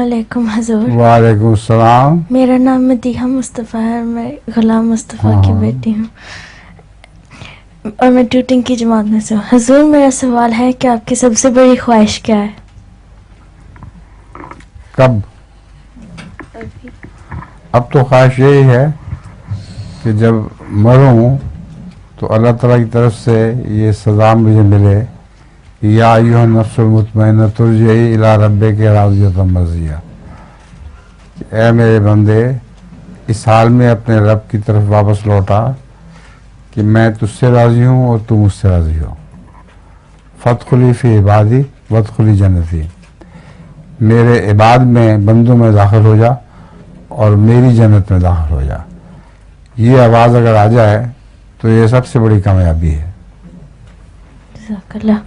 علیکم حضور. وعلیکم السلام. میرا نام مدیحہ مصطفیٰ ہے اور میں غلام مصطفیٰ کی بیٹی ہوں اور میں ٹیوٹنگ کی جماعت میں سے ہوں. حضور میرا سوال ہے کہ آپ کی سب سے بڑی خواہش کیا ہے؟ کب؟ اب تو خواہش یہی ہے کہ جب مروں تو اللہ تعالیٰ کی طرف سے یہ سزا مجھے ملے، یا ایھا النفس المطمئنہ ترجعی الی ربک راضیۃ مرضیہ، اے میرے بندے اس حال میں اپنے رب کی طرف واپس لوٹا کہ میں تجھ سے راضی ہوں اور تو مجھ سے راضی ہو. فادخلی فی عبادی وادخلی جنتی، میرے عباد میں بندوں میں داخل ہو جا اور میری جنت میں داخل ہو جا. یہ آواز اگر آ جائے تو یہ سب سے بڑی کامیابی ہے. جزاک اللہ.